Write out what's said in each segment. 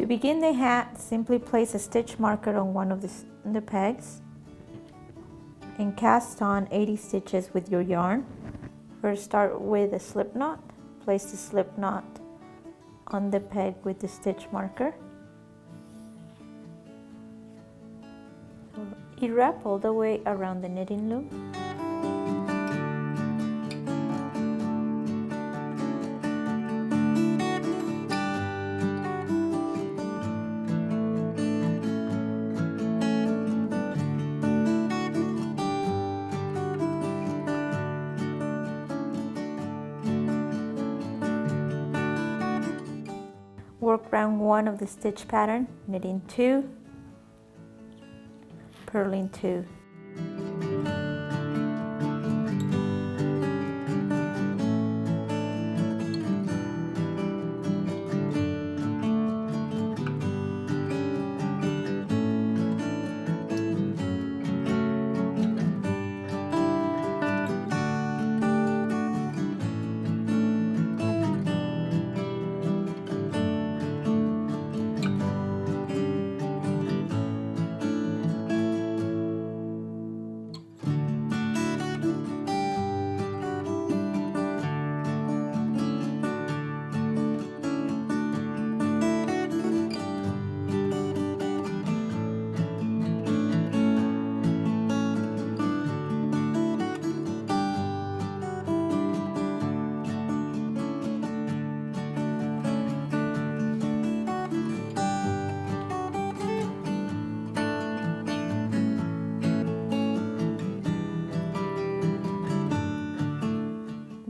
To begin the hat, simply place a stitch marker on one of the pegs and cast on 80 stitches with your yarn. First start with a slip knot. Place the slip knot on the peg with the stitch marker. Wrap all the way around the knitting loom. Work round 1 of the stitch pattern, knitting 2, purling 2.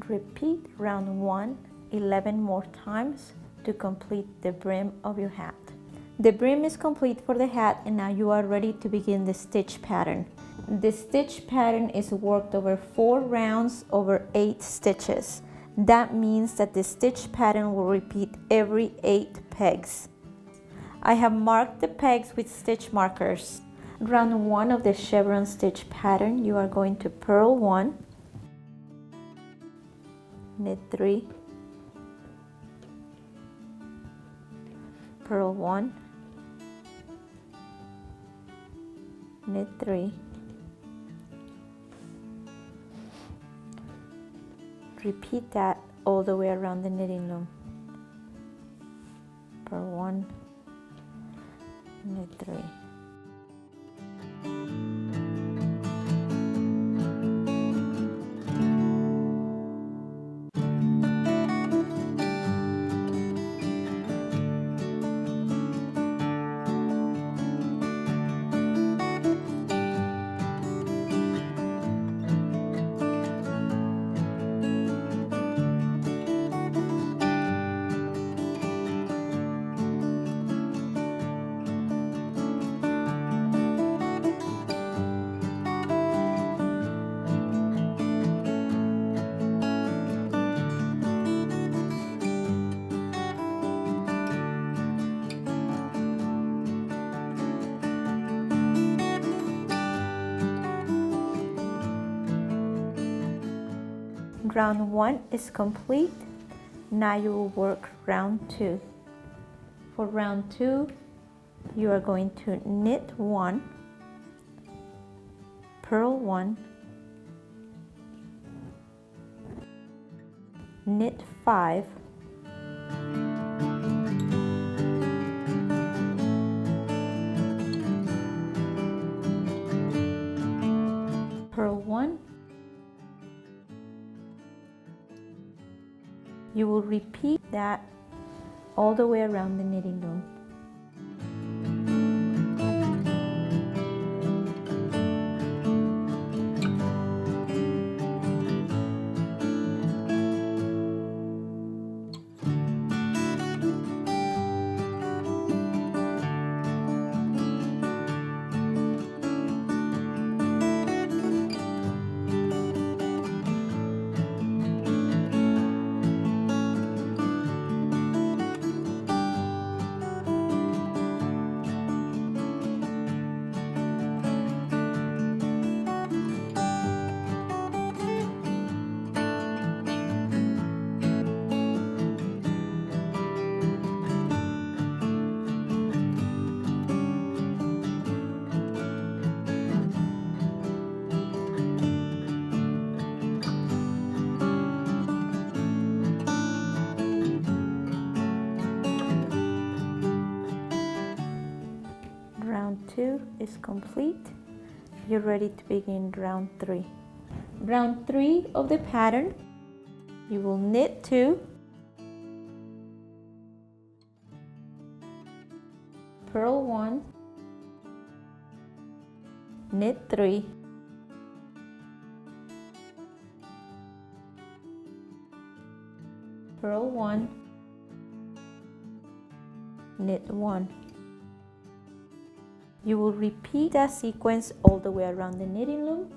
Repeat round 1 11 more times to complete the brim of your hat. The brim is complete for the hat, and now you are ready to begin the stitch pattern. The stitch pattern is worked over 4 rounds over 8 stitches. That means that the stitch pattern will repeat every 8 pegs. I have marked the pegs with stitch markers. Round 1 of the chevron stitch pattern, you are going to purl 1, knit 3, purl 1, knit 3, repeat that all the way around the knitting loom. Purl 1, knit 3. Round 1 is complete. Now you will work round 2. For round 2, you are going to knit 1, purl 1, knit 5, purl 1. You will repeat that all the way around the knitting loom. 2 is complete. You're ready to begin round 3. Round 3 of the pattern, you will knit 2, purl 1, knit 3, purl 1, knit 1. You will repeat that sequence all the way around the knitting loom.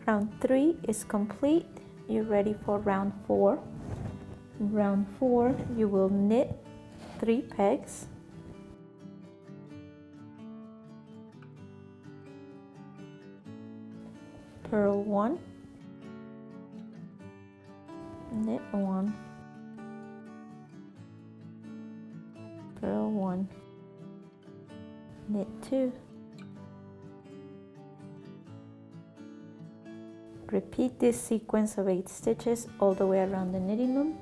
Round 3 is complete. You're ready for round 4. In round 4, you will knit 3 pegs, purl 1, knit 1, purl 1, knit 2. Repeat this sequence of 8 stitches all the way around the knitting loom.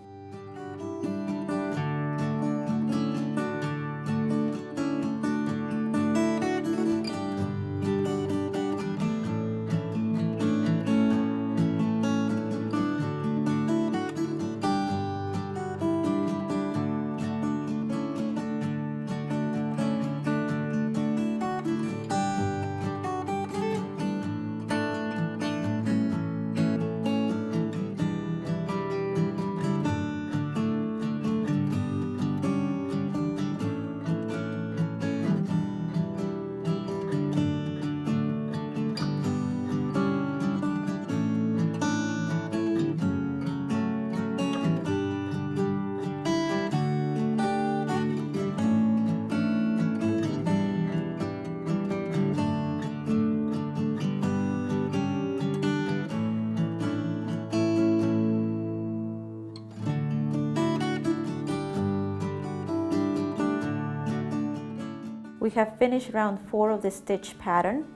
We have finished round 4 of the stitch pattern.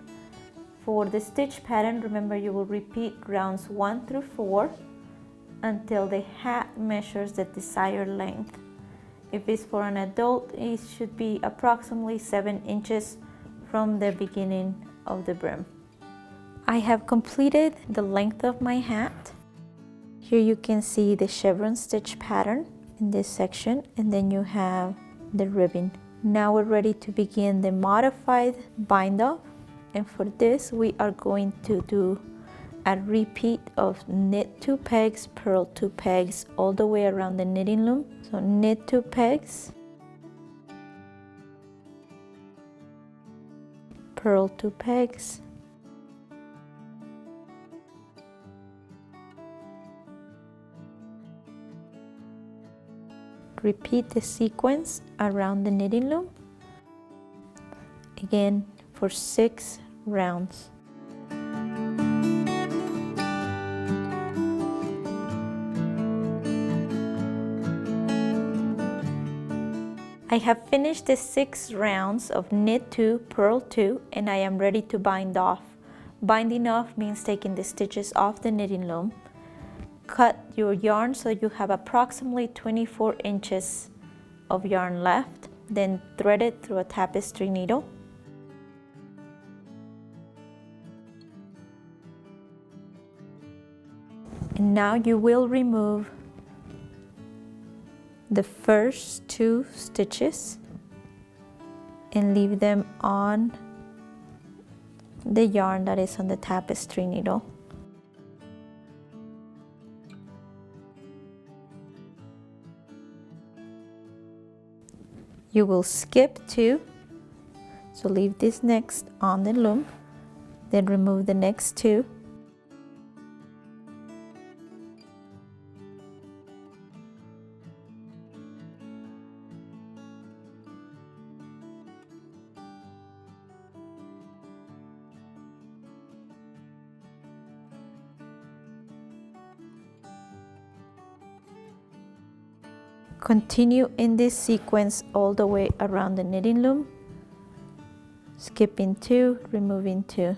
For the stitch pattern, remember you will repeat rounds 1 through 4 until the hat measures the desired length. If it's for an adult, it should be approximately 7 inches from the beginning of the brim. I have completed the length of my hat. Here you can see the chevron stitch pattern in this section, and then you have the ribbing. Now we're ready to begin the modified bind off, and for this we are going to do a repeat of knit 2 pegs, purl 2 pegs all the way around the knitting loom. So knit 2 pegs, purl 2 pegs, repeat the sequence around the knitting loom, again for 6 rounds. I have finished the 6 rounds of knit 2, purl 2, and I am ready to bind off. Binding off means taking the stitches off the knitting loom. Cut your yarn so you have approximately 24 inches of yarn left, then thread it through a tapestry needle. And now you will remove the first 2 stitches and leave them on the yarn that is on the tapestry needle. You will skip 2, so leave this next on the loom, then remove the next 2. Continue in this sequence all the way around the knitting loom, skipping 2, removing 2.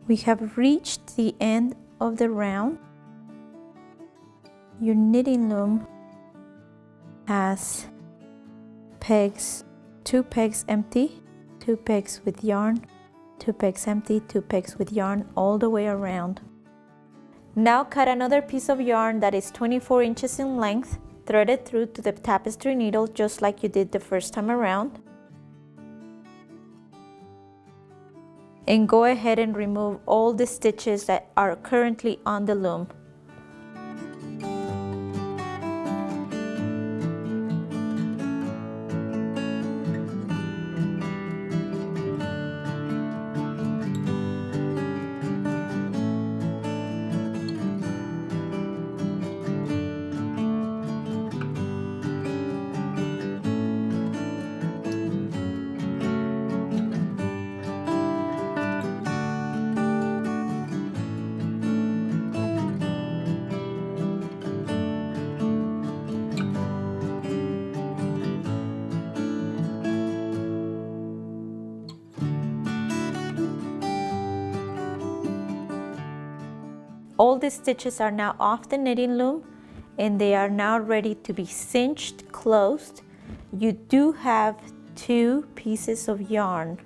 We have reached the end of the round. Your knitting loom has pegs, 2 pegs empty, 2 pegs with yarn, 2 pegs empty, 2 pegs with yarn all the way around. Now cut another piece of yarn that is 24 inches in length, thread it through to the tapestry needle just like you did the first time around. And go ahead and remove all the stitches that are currently on the loom. All the stitches are now off the knitting loom and they are now ready to be cinched closed. You do have 2 pieces of yarn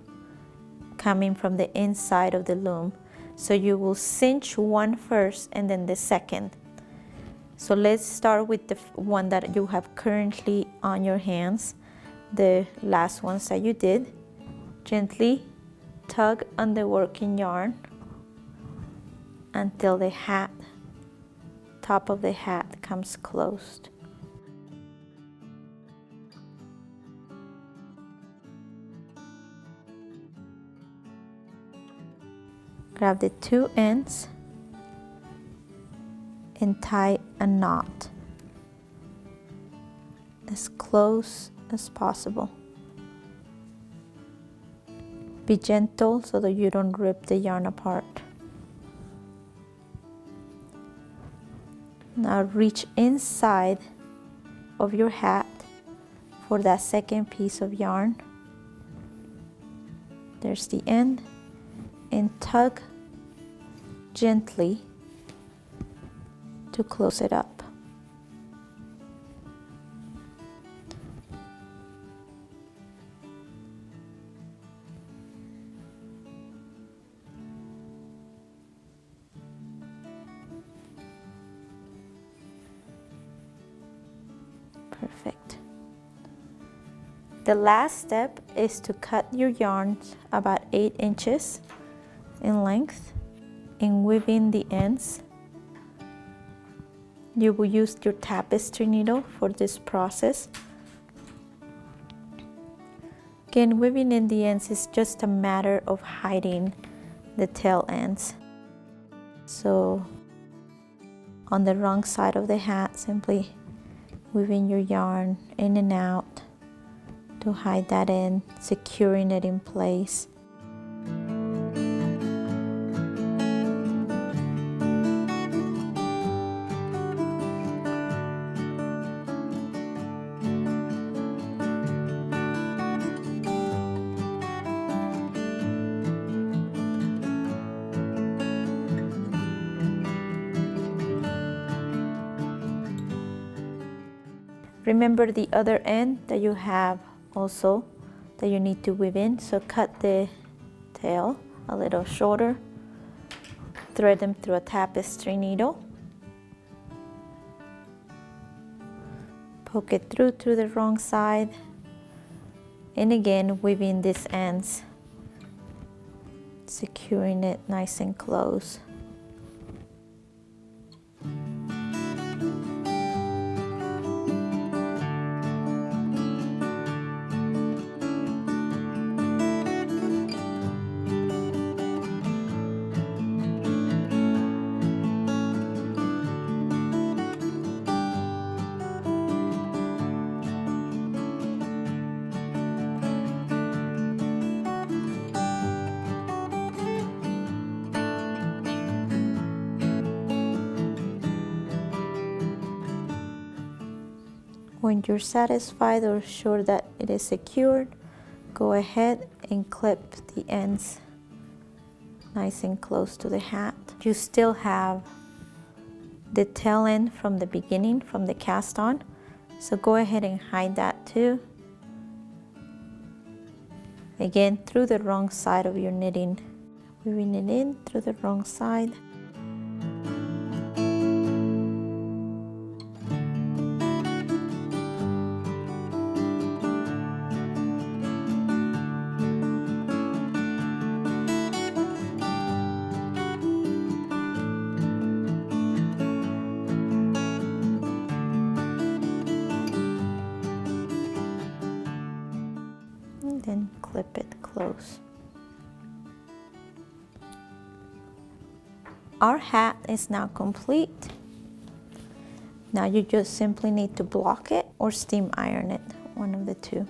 coming from the inside of the loom, so you will cinch one first and then the second. So let's start with the one that you have currently on your hands, the last ones that you did. Gently tug on the working yarn until the hat, top of the hat comes closed. Grab the 2 ends and tie a knot as close as possible. Be gentle so that you don't rip the yarn apart. Now reach inside of your hat for that second piece of yarn. There's the end, and tug gently to close it up. Perfect. The last step is to cut your yarns about 8 inches in length and weave in the ends. You will use your tapestry needle for this process. Again, weaving in the ends is just a matter of hiding the tail ends. So on the wrong side of the hat, simply weaving your yarn in and out to hide that end, securing it in place. Remember the other end that you have also that you need to weave in, so cut the tail a little shorter, thread them through a tapestry needle, poke it through the wrong side, and again weave in these ends, securing it nice and close. When you're satisfied or sure that it is secured, go ahead and clip the ends nice and close to the hat. You still have the tail end from the beginning, from the cast on, so go ahead and hide that too. Again, through the wrong side of your knitting, weaving it in through the wrong side. Then clip it close. Our hat is now complete. Now you just simply need to block it or steam iron it, one of the two.